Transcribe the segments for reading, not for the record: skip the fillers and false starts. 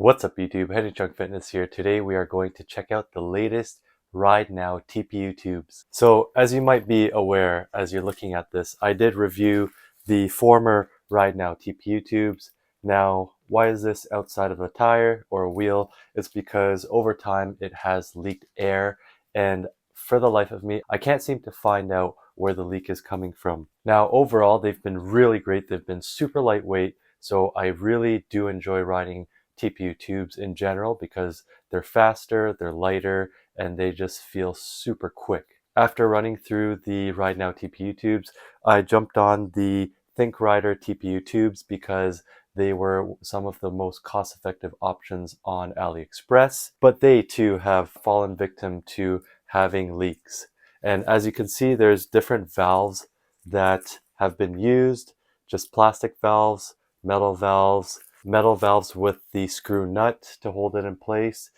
What's up YouTube, Heading Chunk Fitness here. Today we are going to check out the latest RideNow TPU tubes. So as you might be aware, as you're looking at this, I did review the former RideNow TPU tubes. Now, why is this outside of a tire or a wheel? It's because over time it has leaked air, and for the life of me, I can't seem to find out where the leak is coming from. Now, overall, they've been really great. They've been super lightweight, so I really do enjoy riding TPU tubes in general because they're faster, they're lighter, and they just feel super quick. After running through the RideNow TPU tubes, I jumped on the ThinkRider TPU tubes because they were some of the most cost-effective options on AliExpress, but they too have fallen victim to having leaks. And as you can see, there's different valves that have been used, just plastic valves, metal valves with the screw nut to hold it in place.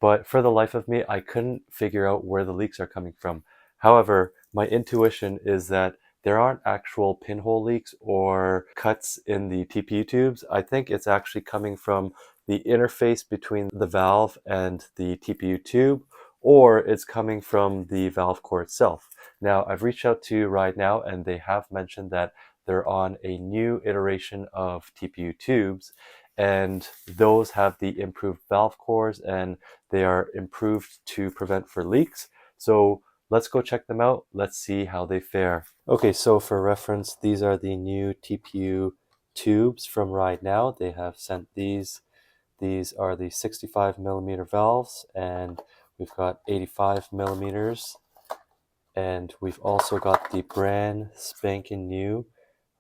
But for the life of me, I couldn't figure out where the leaks are coming from. However, my intuition is that there aren't actual pinhole leaks or cuts in the TPU tubes. I think it's actually coming from the interface between the valve and the TPU tube, or it's coming from the valve core itself. Now, I've reached out to RideNow and they have mentioned that they're on a new iteration of TPU tubes, and those have the improved valve cores and they are improved to prevent for leaks. So let's go check them out. Let's see how they fare. Okay, so for reference, these are the new TPU tubes from RideNow. They have sent these. These are the 65 millimeter valves, and we've got 85 millimeters. And we've also got the brand spanking new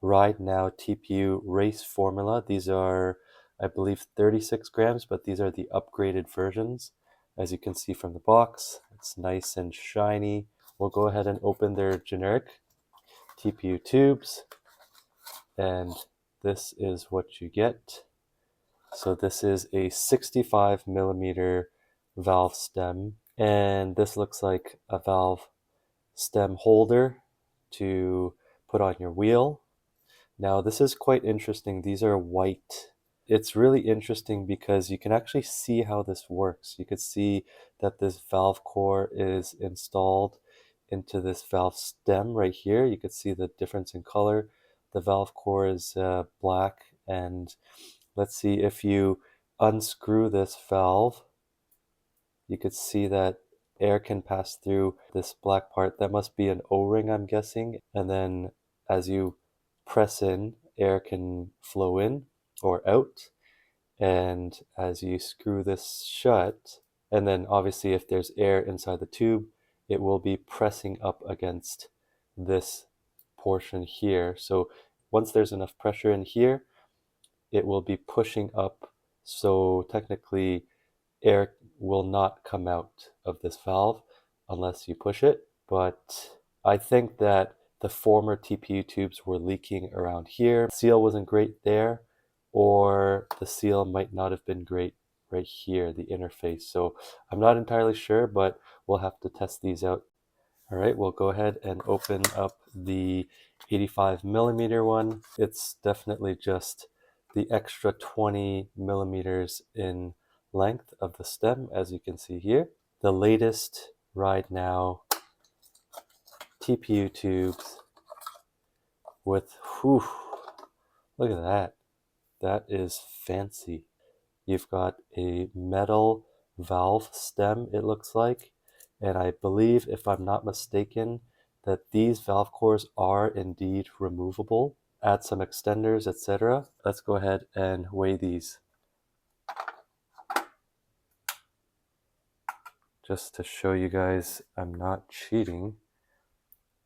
RideNow TPU race formula. These are, I believe, 36 grams, but these are the upgraded versions. As you can see from the box, it's nice and shiny. We'll go ahead and open their generic TPU tubes, and this is what you get. So this is a 65 millimeter valve stem, and this looks like a valve stem holder to put on your wheel. Now this is quite interesting. These are white. It's really interesting because you can actually see how this works. You could see that this valve core is installed into this valve stem right here. You could see the difference in color. The valve core is black, and let's see, if you unscrew this valve, you could see that air can pass through this black part. That must be an O-ring, I'm guessing. And then as you press in, air can flow in or out. And as you screw this shut, and then obviously if there's air inside the tube, it will be pressing up against this portion here. So once there's enough pressure in here, it will be pushing up. So technically air will not come out of this valve unless you push it. But I think that the former TPU tubes were leaking around here. The seal wasn't great there, or the seal might not have been great right here, the interface. So I'm not entirely sure, but we'll have to test these out. All right, we'll go ahead and open up the 85 millimeter one. It's definitely just the extra 20 millimeters in length of the stem, as you can see here. The latest RideNow TPU tubes with, whew, look at that. That is fancy. You've got a metal valve stem, it looks like. And I believe, if I'm not mistaken, that these valve cores are indeed removable. Add some extenders, etc. Let's go ahead and weigh these. Just to show you guys I'm not cheating.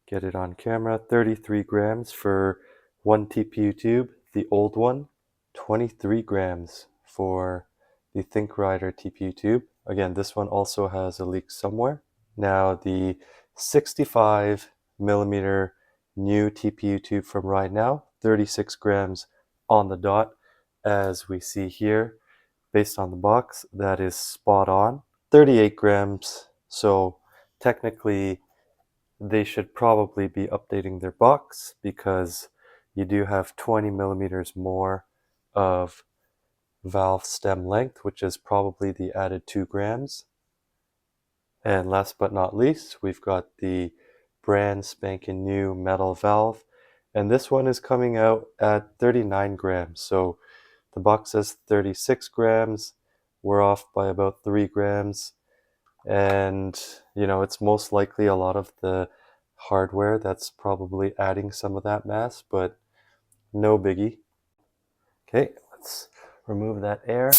Get it on camera. 33 grams for one TPU tube, the old one. 23 grams for the ThinkRider TPU tube. Again, this one also has a leak somewhere. Now the 65 millimeter new TPU tube from RideNow, 36 grams on the dot, as we see here. Based on the box, that is spot on. 38 grams, so technically they should probably be updating their box because you do have 20 millimeters more of valve stem length, which is probably the added 2 grams. And last but not least, we've got the brand spanking new metal valve. And this one is coming out at 39 grams. So the box says 36 grams. We're off by about 3 grams. And, you know, it's most likely a lot of the hardware that's probably adding some of that mass, but no biggie. Okay, let's remove that air.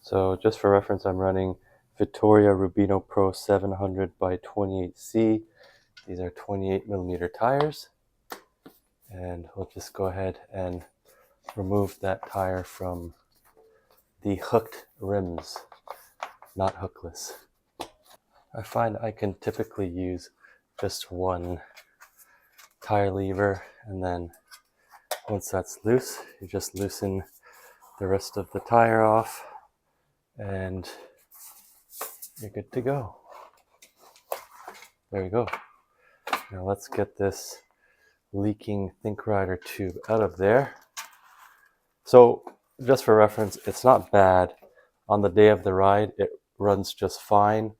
So just for reference, I'm running Vittoria Rubino Pro 700 by 28C. These are 28 millimeter tires. And we'll just go ahead and remove that tire from the hooked rims, not hookless. I find I can typically use just one tire lever, and then once that's loose, you just loosen the rest of the tire off and you're good to go. There you go. Now let's get this leaking Think Rider tube out of there. So just for reference, it's not bad. On the day of the ride, it runs just fine,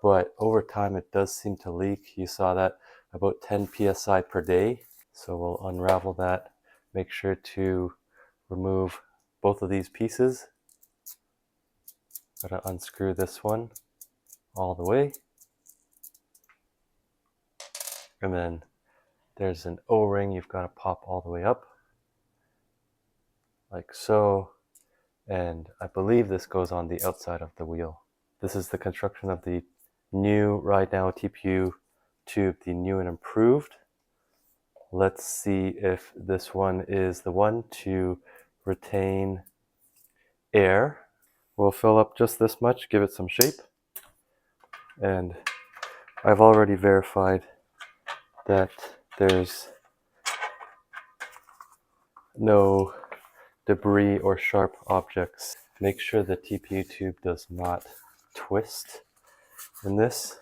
but over time it does seem to leak. You saw that about 10 psi per day. So we'll unravel that. Make sure to remove both of these pieces. Gotta unscrew this one all the way. And then there's an O-ring you've got to pop all the way up, like so. And I believe this goes on the outside of the wheel. This is the construction of the new RideNow TPU tube, the new and improved. Let's see if this one is the one to retain air. We'll fill up just this much, give it some shape. And I've already verified that there's no debris or sharp objects. Make sure the TPU tube does not twist in this.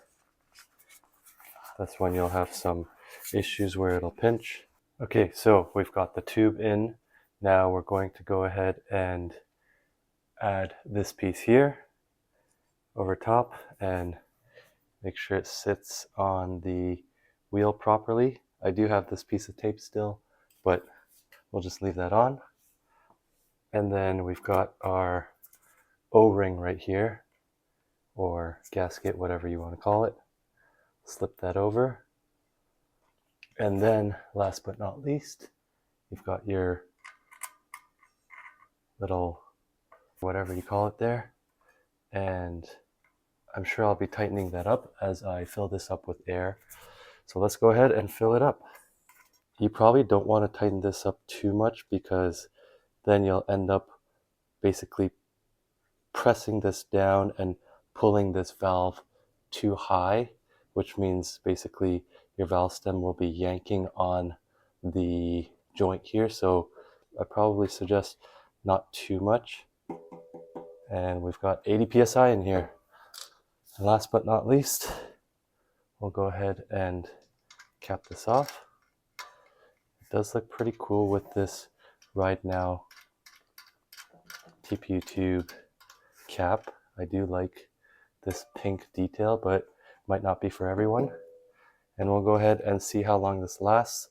That's when you'll have some issues where it'll pinch. Okay, so we've got the tube in. Now we're going to go ahead and add this piece here over top and make sure it sits on the wheel properly. I do have this piece of tape still, but we'll just leave that on. And then we've got our O-ring right here, or gasket, whatever you want to call it. Slip that over. And then last but not least, you've got your little whatever you call it there. And I'm sure I'll be tightening that up as I fill this up with air. So let's go ahead and fill it up. You probably don't want to tighten this up too much because then you'll end up basically pressing this down and pulling this valve too high, which means basically your valve stem will be yanking on the joint here. So I probably suggest not too much. And we've got 80 psi in here. And last but not least, we'll go ahead and cap this off. It does look pretty cool with this RideNow TPU tube cap. I do like this pink detail, but might not be for everyone. And we'll go ahead and see how long this lasts.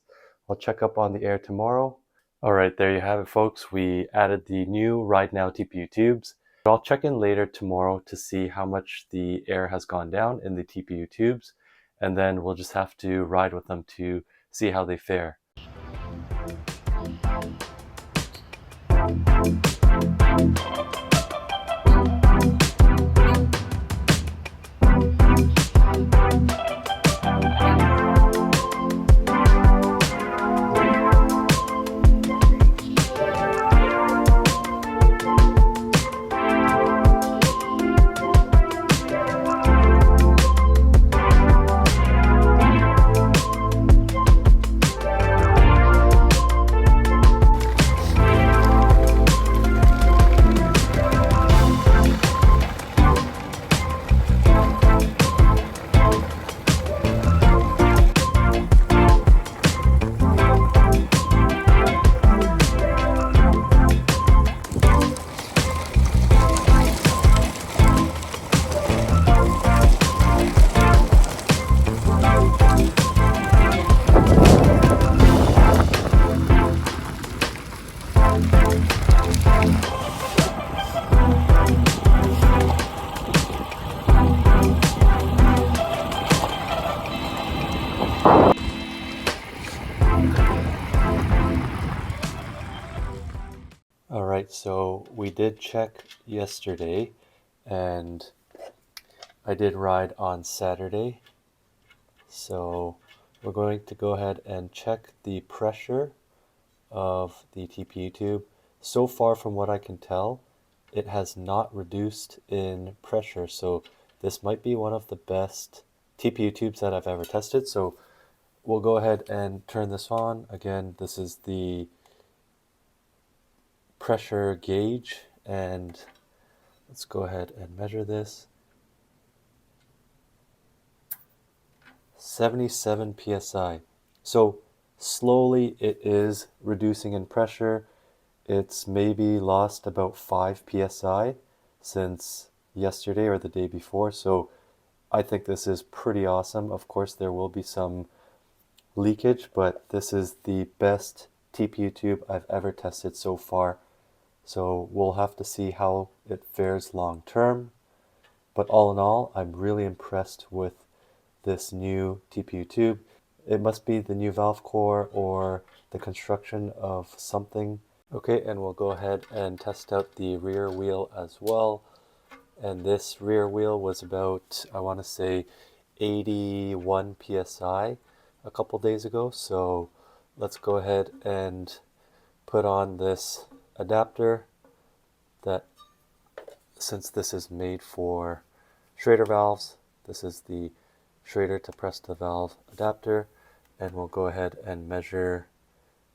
I'll check up on the air tomorrow. All right, there you have it, folks. We added the new RideNow TPU tubes. I'll check in later tomorrow to see how much the air has gone down in the TPU tubes, and then we'll just have to ride with them to see how they fare. so we did check yesterday, and I did ride on Saturday. So we're going to go ahead and check the pressure of the TPU tube. So far, from what I can tell, it has not reduced in pressure. So this might be one of the best TPU tubes that I've ever tested. So we'll go ahead and turn this on. Again, this is the pressure gauge, and let's go ahead and measure this. 77 psi. So slowly it is reducing in pressure. It's maybe lost about 5 psi since yesterday or the day before. So I think this is pretty awesome. Of course, there will be some leakage, but this is the best TPU tube I've ever tested so far. So we'll have to see how it fares long term. But all in all, I'm really impressed with this new TPU tube. It must be the new valve core or the construction of something. Okay, and we'll go ahead and test out the rear wheel as well. And this rear wheel was about, I want to say, 81 psi a couple days ago. So let's go ahead and put on this adapter that, since this is made for Schrader valves, this is the Schrader to press the valve adapter, and we'll go ahead and measure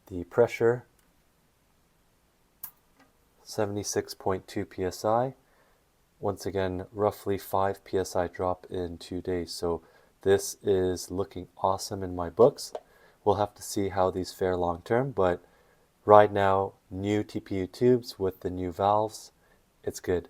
the pressure. 76.2 psi. Once again, roughly 5 psi drop in 2 days. So this is looking awesome in my books. We'll have to see how these fare long term, but RideNow new TPU tubes with the new valves, it's good.